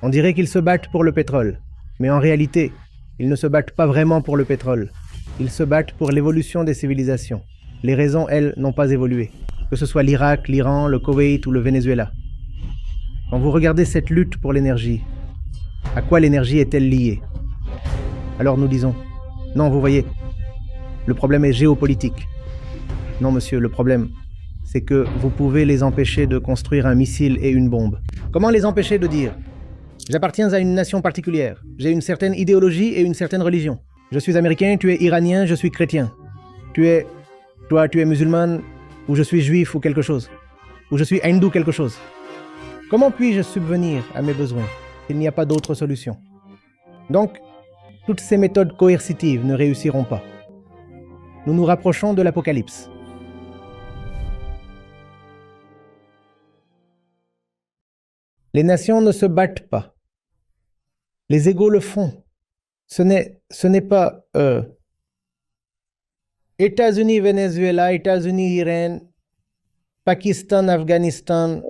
On dirait qu'ils se battent pour le pétrole, mais en réalité, ils ne se battent pas vraiment pour le pétrole. Ils se battent pour l'évolution des civilisations. Les raisons, elles, n'ont pas évolué, que ce soit l'Irak, l'Iran, le Koweït ou le Venezuela. Quand vous regardez cette lutte pour l'énergie, à quoi l'énergie est-elle liée? Alors nous disons, non, vous voyez, le problème est géopolitique. Non, monsieur, le problème, c'est que vous pouvez les empêcher de construire un missile et une bombe. Comment les empêcher de dire: j'appartiens à une nation particulière, j'ai une certaine idéologie et une certaine religion. Je suis américain, tu es iranien, je suis chrétien. Toi, tu es musulman, ou je suis juif ou quelque chose. Ou je suis hindou quelque chose. Comment puis-je subvenir à mes besoins s'il n'y a pas d'autre solution? Donc, toutes ces méthodes coercitives ne réussiront pas. Nous nous rapprochons de l'apocalypse. Les nations ne se battent pas. Les égos le font. Ce n'est pas États-Unis, Venezuela, États-Unis, Iran, Pakistan, Afghanistan,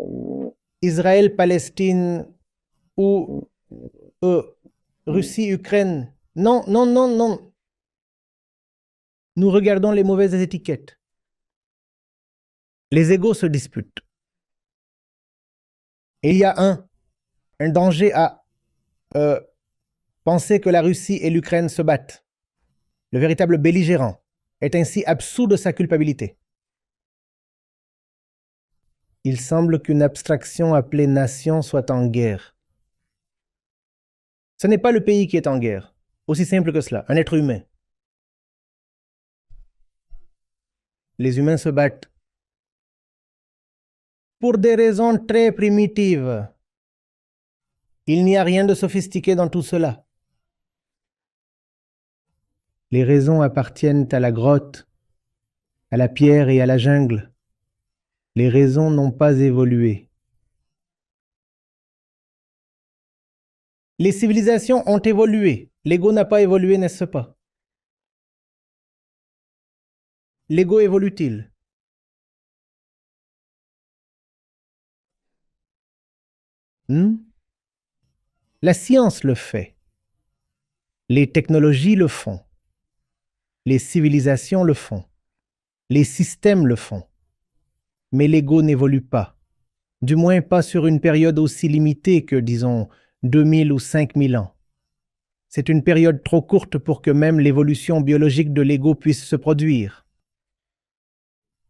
Israël, Palestine ou Russie, Ukraine. Non, non, non, non. Nous regardons les mauvaises étiquettes. Les égos se disputent. Et il y a un danger à penser que la Russie et l'Ukraine se battent. Le véritable belligérant est ainsi absous de sa culpabilité. Il semble qu'une abstraction appelée nation soit en guerre. Ce n'est pas le pays qui est en guerre, aussi simple que cela, un être humain. Les humains se battent pour des raisons très primitives. Il n'y a rien de sophistiqué dans tout cela. Les raisons appartiennent à la grotte, à la pierre et à la jungle. Les raisons n'ont pas évolué. Les civilisations ont évolué. L'ego n'a pas évolué, n'est-ce pas? L'ego évolue-t-il? La science le fait. Les technologies le font. Les civilisations le font. Les systèmes le font. Mais l'ego n'évolue pas. Du moins pas sur une période aussi limitée que, disons, 2000 ou 5000 ans. C'est une période trop courte pour que même l'évolution biologique de l'ego puisse se produire.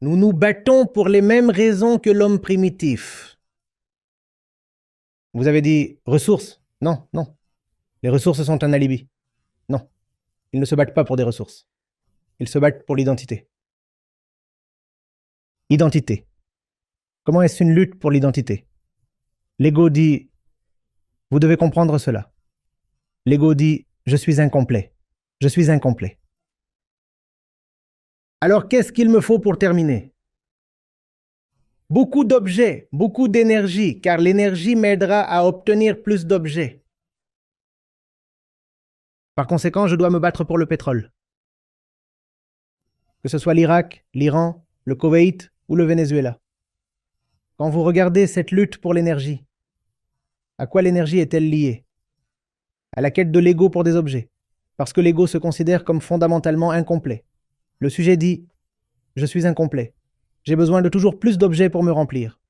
Nous nous battons pour les mêmes raisons que l'homme primitif. Vous avez dit ressources? Non, non. Les ressources sont un alibi. Non. Ils ne se battent pas pour des ressources. Ils se battent pour l'identité. Identité. Comment est-ce une lutte pour l'identité? L'ego dit, vous devez comprendre cela. L'ego dit, je suis incomplet. Je suis incomplet. Alors qu'est-ce qu'il me faut pour terminer? Beaucoup d'objets, beaucoup d'énergie, car l'énergie m'aidera à obtenir plus d'objets. Par conséquent, je dois me battre pour le pétrole. Que ce soit l'Irak, l'Iran, le Koweït ou le Venezuela. Quand vous regardez cette lutte pour l'énergie, à quoi l'énergie est-elle liée? À la quête de l'ego pour des objets, parce que l'ego se considère comme fondamentalement incomplet. Le sujet dit « Je suis incomplet. J'ai besoin de toujours plus d'objets pour me remplir. »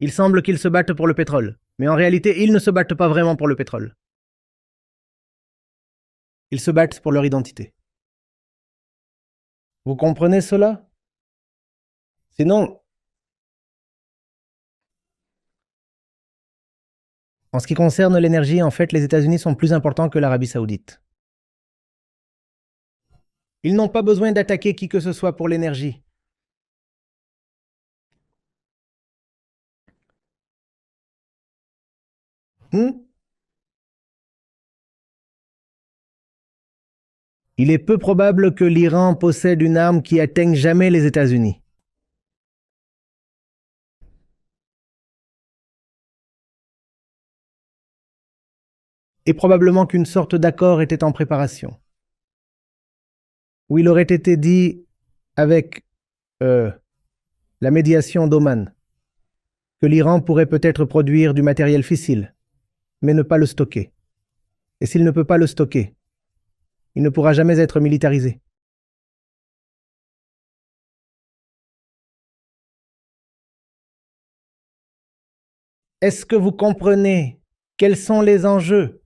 Il semble qu'ils se battent pour le pétrole, mais en réalité, ils ne se battent pas vraiment pour le pétrole. Ils se battent pour leur identité. Vous comprenez cela? Sinon, en ce qui concerne l'énergie, en fait, les États-Unis sont plus importants que l'Arabie Saoudite. Ils n'ont pas besoin d'attaquer qui que ce soit pour l'énergie. Il est peu probable que l'Iran possède une arme qui atteigne jamais les États-Unis. Et probablement qu'une sorte d'accord était en préparation. Où il aurait été dit avec la médiation d'Oman. que l'Iran pourrait peut-être produire du matériel fissile, mais ne pas le stocker. Et s'il ne peut pas le stocker, il ne pourra jamais être militarisé. Est-ce que vous comprenez quels sont les enjeux?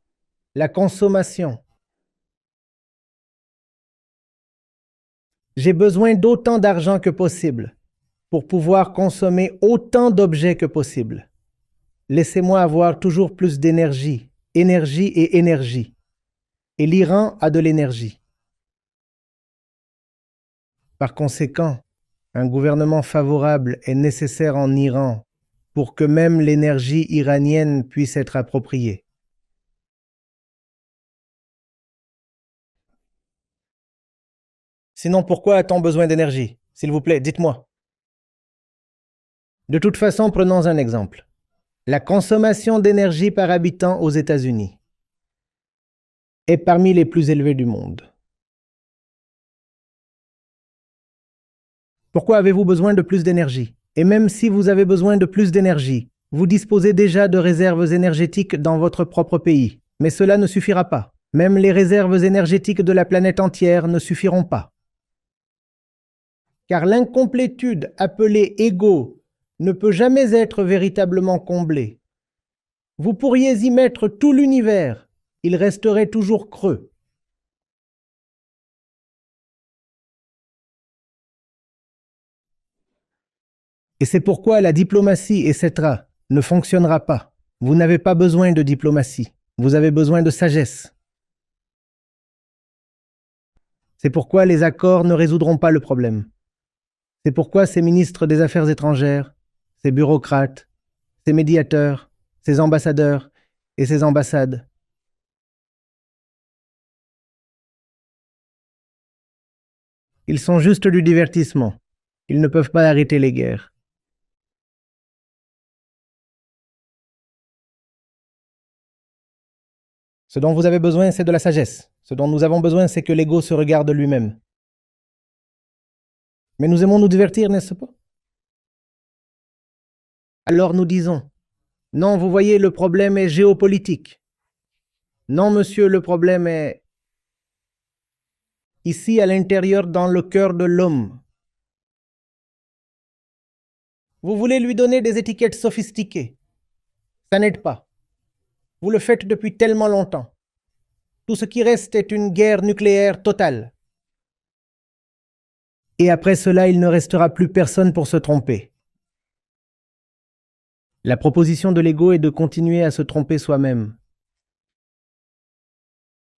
La consommation. J'ai besoin d'autant d'argent que possible pour pouvoir consommer autant d'objets que possible. Laissez-moi avoir toujours plus d'énergie, énergie et énergie. Et l'Iran a de l'énergie. Par conséquent, un gouvernement favorable est nécessaire en Iran pour que même l'énergie iranienne puisse être appropriée. Sinon, pourquoi a-t-on besoin d'énergie? S'il vous plaît, dites-moi. De toute façon, prenons un exemple. La consommation d'énergie par habitant aux États-Unis est parmi les plus élevées du monde. Pourquoi avez-vous besoin de plus d'énergie? Et même si vous avez besoin de plus d'énergie, vous disposez déjà de réserves énergétiques dans votre propre pays. Mais cela ne suffira pas. Même les réserves énergétiques de la planète entière ne suffiront pas. Car l'incomplétude appelée ego ne peut jamais être véritablement comblée. Vous pourriez y mettre tout l'univers, il resterait toujours creux. Et c'est pourquoi la diplomatie, etc., ne fonctionnera pas. Vous n'avez pas besoin de diplomatie, vous avez besoin de sagesse. C'est pourquoi les accords ne résoudront pas le problème. C'est pourquoi ces ministres des Affaires étrangères, ces bureaucrates, ces médiateurs, ces ambassadeurs et ces ambassades, ils sont juste du divertissement. Ils ne peuvent pas arrêter les guerres. Ce dont vous avez besoin, c'est de la sagesse. Ce dont nous avons besoin, c'est que l'ego se regarde lui-même. Mais nous aimons nous divertir, n'est-ce pas? Alors nous disons, non, vous voyez, le problème est géopolitique. Non, monsieur, le problème est ici à l'intérieur dans le cœur de l'homme. Vous voulez lui donner des étiquettes sophistiquées. Ça n'aide pas. Vous le faites depuis tellement longtemps. Tout ce qui reste est une guerre nucléaire totale. Et après cela, il ne restera plus personne pour se tromper. La proposition de l'ego est de continuer à se tromper soi-même.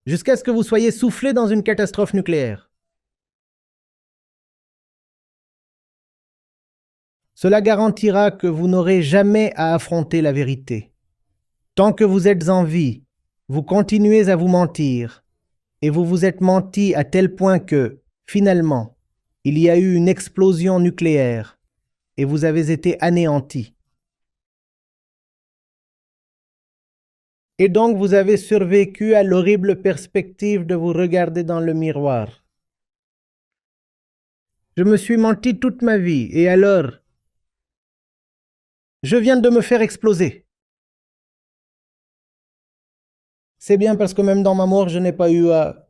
Jusqu'à ce que vous soyez soufflé dans une catastrophe nucléaire. Cela garantira que vous n'aurez jamais à affronter la vérité. Tant que vous êtes en vie, vous continuez à vous mentir, et vous vous êtes menti à tel point que, finalement, il y a eu une explosion nucléaire, et vous avez été anéanti. Et donc vous avez survécu à l'horrible perspective de vous regarder dans le miroir. Je me suis menti toute ma vie, et alors, je viens de me faire exploser. C'est bien parce que même dans ma mort, je n'ai pas eu à...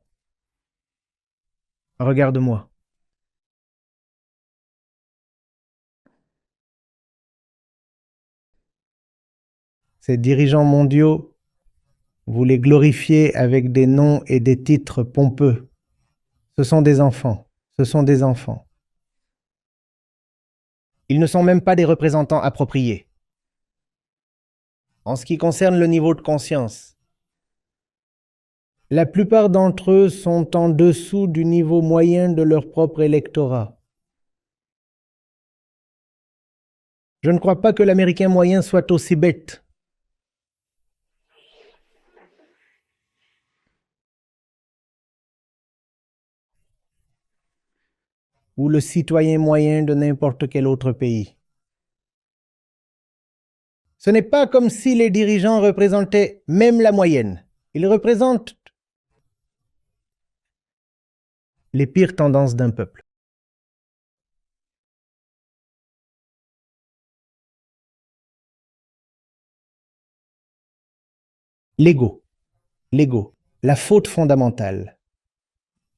Regarde-moi. Ces dirigeants mondiaux, vous les glorifiez avec des noms et des titres pompeux. Ce sont des enfants. Ce sont des enfants. Ils ne sont même pas des représentants appropriés. En ce qui concerne le niveau de conscience, la plupart d'entre eux sont en dessous du niveau moyen de leur propre électorat. Je ne crois pas que l'Américain moyen soit aussi bête. Ou le citoyen moyen de n'importe quel autre pays. Ce n'est pas comme si les dirigeants représentaient même la moyenne. Ils représentent les pires tendances d'un peuple. L'ego. L'ego. La faute fondamentale.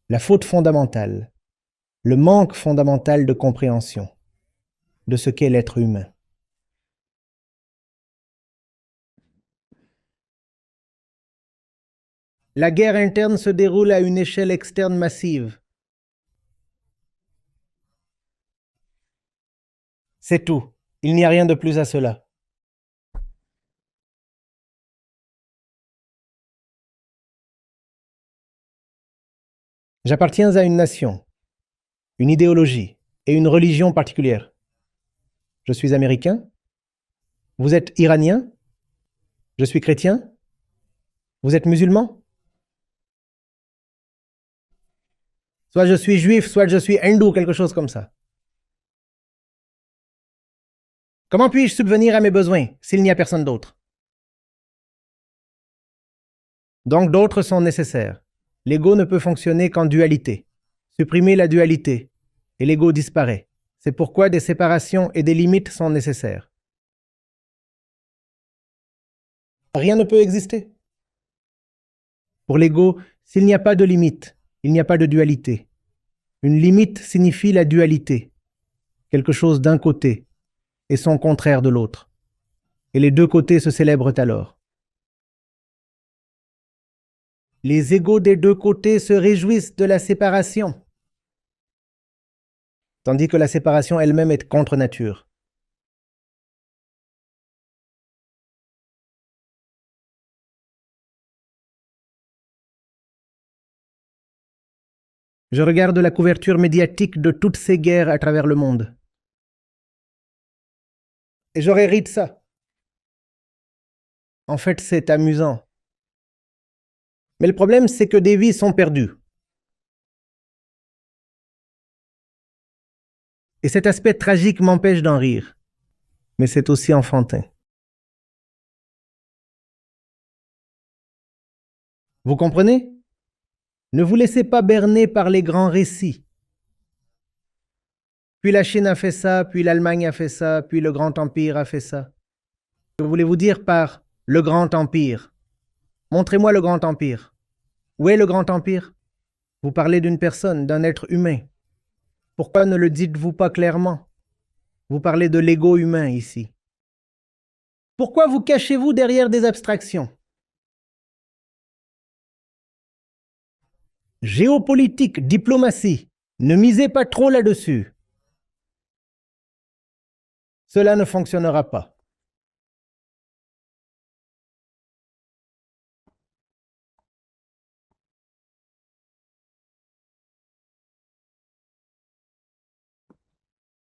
La faute fondamentale. Le manque fondamental de compréhension de ce qu'est l'être humain. La guerre interne se déroule à une échelle externe massive. C'est tout. Il n'y a rien de plus à cela. J'appartiens à une nation, une idéologie et une religion particulière. Je suis américain. Vous êtes iranien. Je suis chrétien. Vous êtes musulman. Soit je suis juif, soit je suis hindou, quelque chose comme ça. Comment puis-je subvenir à mes besoins s'il n'y a personne d'autre? Donc d'autres sont nécessaires. L'ego ne peut fonctionner qu'en dualité. Supprimez la dualité, et l'ego disparaît. C'est pourquoi des séparations et des limites sont nécessaires. Rien ne peut exister. Pour l'ego, s'il n'y a pas de limite, il n'y a pas de dualité. Une limite signifie la dualité, quelque chose d'un côté et son contraire de l'autre. Et les deux côtés se célèbrent alors. Les égos des deux côtés se réjouissent de la séparation, tandis que la séparation elle-même est contre nature. Je regarde la couverture médiatique de toutes ces guerres à travers le monde. Et j'aurais ri de ça. En fait, c'est amusant. Mais le problème, c'est que des vies sont perdues. Et cet aspect tragique m'empêche d'en rire. Mais c'est aussi enfantin. Vous comprenez? Ne vous laissez pas berner par les grands récits. Puis la Chine a fait ça, puis l'Allemagne a fait ça, puis le Grand Empire a fait ça. Que voulez-vous dire par le Grand Empire? Montrez-moi le Grand Empire. Où est le Grand Empire? Vous parlez d'une personne, d'un être humain. Pourquoi ne le dites-vous pas clairement? Vous parlez de l'ego humain ici. Pourquoi vous cachez-vous derrière des abstractions? Géopolitique, diplomatie, ne misez pas trop là-dessus. Cela ne fonctionnera pas.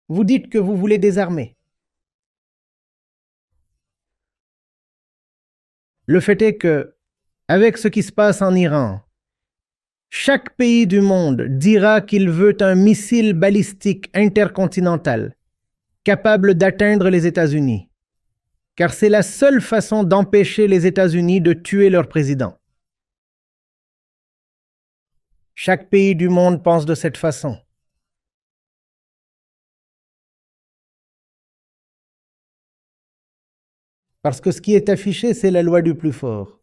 Vous dites que vous voulez désarmer. Le fait est que, avec ce qui se passe en Iran, chaque pays du monde dira qu'il veut un missile balistique intercontinental capable d'atteindre les États-Unis, car c'est la seule façon d'empêcher les États-Unis de tuer leur président. Chaque pays du monde pense de cette façon. Parce que ce qui est affiché, c'est la loi du plus fort.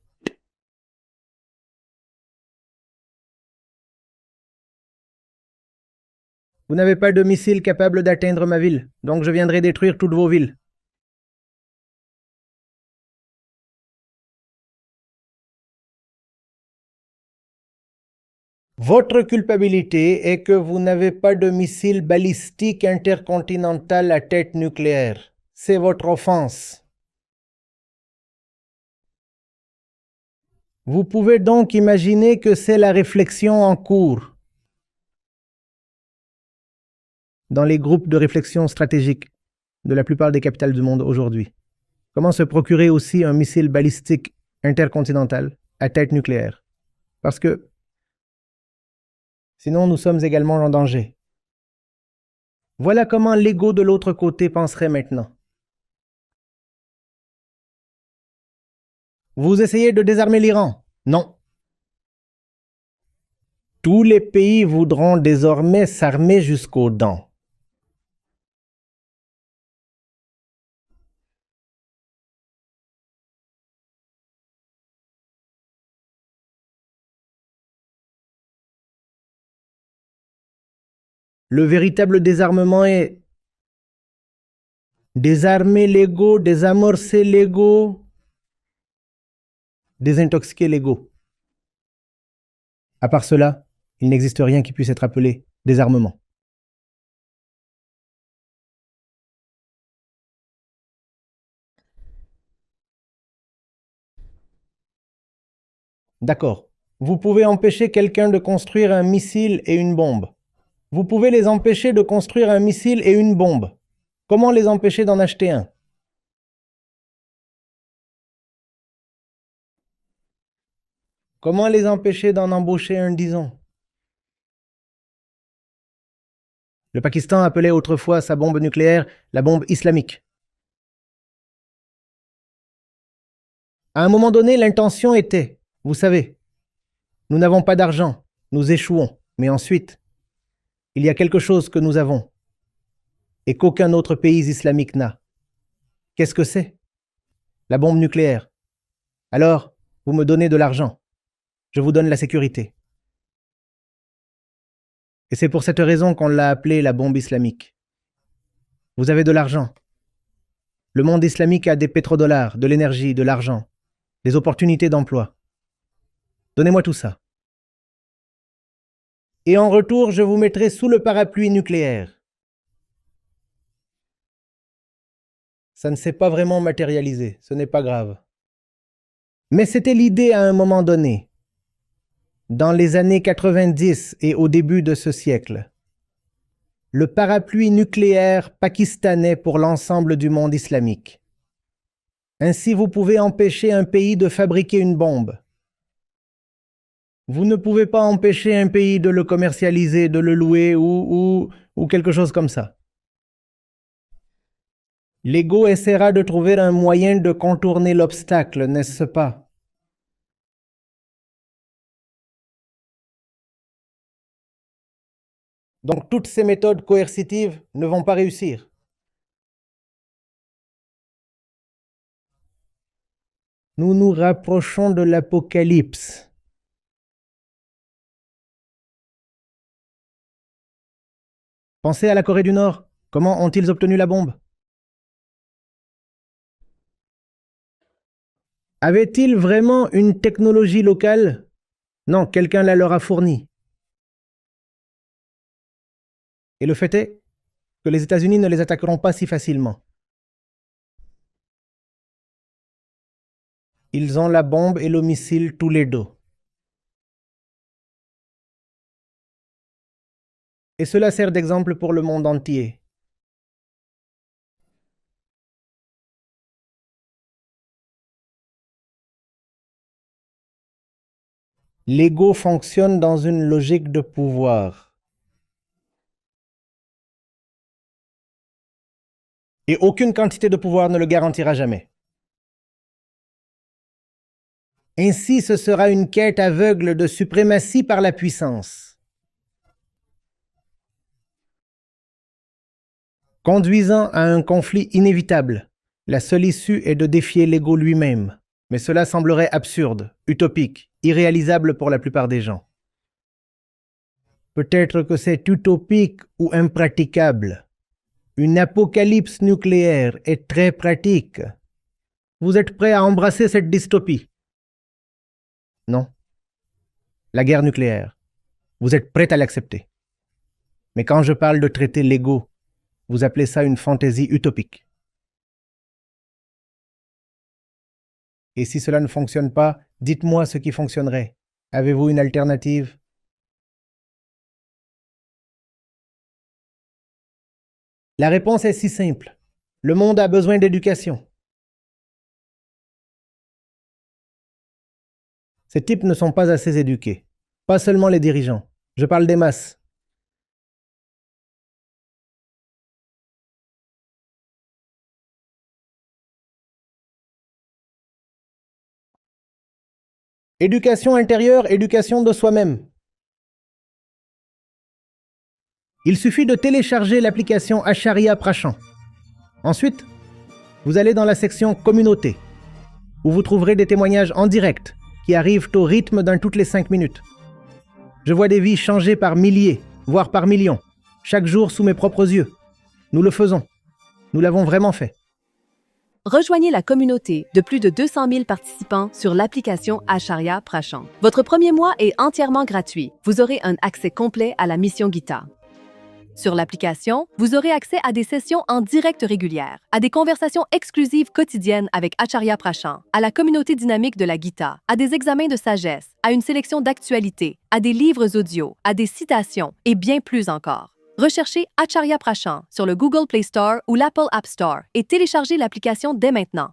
Vous n'avez pas de missile capable d'atteindre ma ville, donc je viendrai détruire toutes vos villes. Votre culpabilité est que vous n'avez pas de missile balistique intercontinental à tête nucléaire. C'est votre offense. Vous pouvez donc imaginer que c'est la réflexion en cours dans les groupes de réflexion stratégique de la plupart des capitales du monde aujourd'hui. Comment se procurer aussi un missile balistique intercontinental à tête nucléaire? Parce que sinon nous sommes également en danger. Voilà comment l'ego de l'autre côté penserait maintenant. Vous essayez de désarmer l'Iran? Non. Tous les pays voudront désormais s'armer jusqu'aux dents. Le véritable désarmement est désarmer l'ego, désamorcer l'ego, désintoxiquer l'ego. À part cela, il n'existe rien qui puisse être appelé désarmement. D'accord. Vous pouvez empêcher quelqu'un de construire un missile et une bombe. Vous pouvez les empêcher de construire un missile et une bombe. Comment les empêcher d'en acheter un? Comment les empêcher d'en embaucher un, disons? Le Pakistan appelait autrefois sa bombe nucléaire la bombe islamique. À un moment donné, l'intention était, vous savez, nous n'avons pas d'argent, nous échouons, mais ensuite, il y a quelque chose que nous avons et qu'aucun autre pays islamique n'a. Qu'est-ce que c'est? La bombe nucléaire. Alors, vous me donnez de l'argent. Je vous donne la sécurité. Et c'est pour cette raison qu'on l'a appelée la bombe islamique. Vous avez de l'argent. Le monde islamique a des pétrodollars, de l'énergie, de l'argent, des opportunités d'emploi. Donnez-moi tout ça. Et en retour, je vous mettrai sous le parapluie nucléaire. Ça ne s'est pas vraiment matérialisé, ce n'est pas grave. Mais c'était l'idée à un moment donné, dans les années 90 et au début de ce siècle. Le parapluie nucléaire pakistanais pour l'ensemble du monde islamique. Ainsi, vous pouvez empêcher un pays de fabriquer une bombe. Vous ne pouvez pas empêcher un pays de le commercialiser, de le louer ou quelque chose comme ça. L'ego essaiera de trouver un moyen de contourner l'obstacle, n'est-ce pas? Donc toutes ces méthodes coercitives ne vont pas réussir. Nous nous rapprochons de l'apocalypse. Pensez à la Corée du Nord. Comment ont-ils obtenu la bombe? Avaient-ils vraiment une technologie locale? Non, quelqu'un la leur a fournie. Et le fait est que les États-Unis ne les attaqueront pas si facilement. Ils ont la bombe et le missile tous les deux. Et cela sert d'exemple pour le monde entier. L'ego fonctionne dans une logique de pouvoir. Et aucune quantité de pouvoir ne le garantira jamais. Ainsi, ce sera une quête aveugle de suprématie par la puissance, conduisant à un conflit inévitable. La seule issue est de défier l'ego lui-même. Mais cela semblerait absurde, utopique, irréalisable pour la plupart des gens. Peut-être que c'est utopique ou impraticable. Une apocalypse nucléaire est très pratique. Vous êtes prêt à embrasser cette dystopie? Non. La guerre nucléaire. Vous êtes prêt à l'accepter. Mais quand je parle de traiter l'ego, vous appelez ça une fantaisie utopique. Et si cela ne fonctionne pas, dites-moi ce qui fonctionnerait. Avez-vous une alternative? La réponse est si simple. Le monde a besoin d'éducation. Ces types ne sont pas assez éduqués. Pas seulement les dirigeants. Je parle des masses. Éducation intérieure, éducation de soi-même. Il suffit de télécharger l'application Acharya Prachant. Ensuite, vous allez dans la section Communauté, où vous trouverez des témoignages en direct qui arrivent au rythme d'un toutes les 5 minutes. Je vois des vies changées par milliers, voire par millions. chaque jour sous mes propres yeux. Nous le faisons. Nous l'avons vraiment fait. Rejoignez la communauté de plus de 200 000 participants sur l'application Acharya Prashant. Votre premier mois est entièrement gratuit. Vous aurez un accès complet à la mission Gita. Sur l'application, vous aurez accès à des sessions en direct régulières, à des conversations exclusives quotidiennes avec Acharya Prashant, à la communauté dynamique de la Gita, à des examens de sagesse, à une sélection d'actualités, à des livres audio, à des citations et bien plus encore. Recherchez Acharya Prashant sur le Google Play Store ou l'Apple App Store et téléchargez l'application dès maintenant.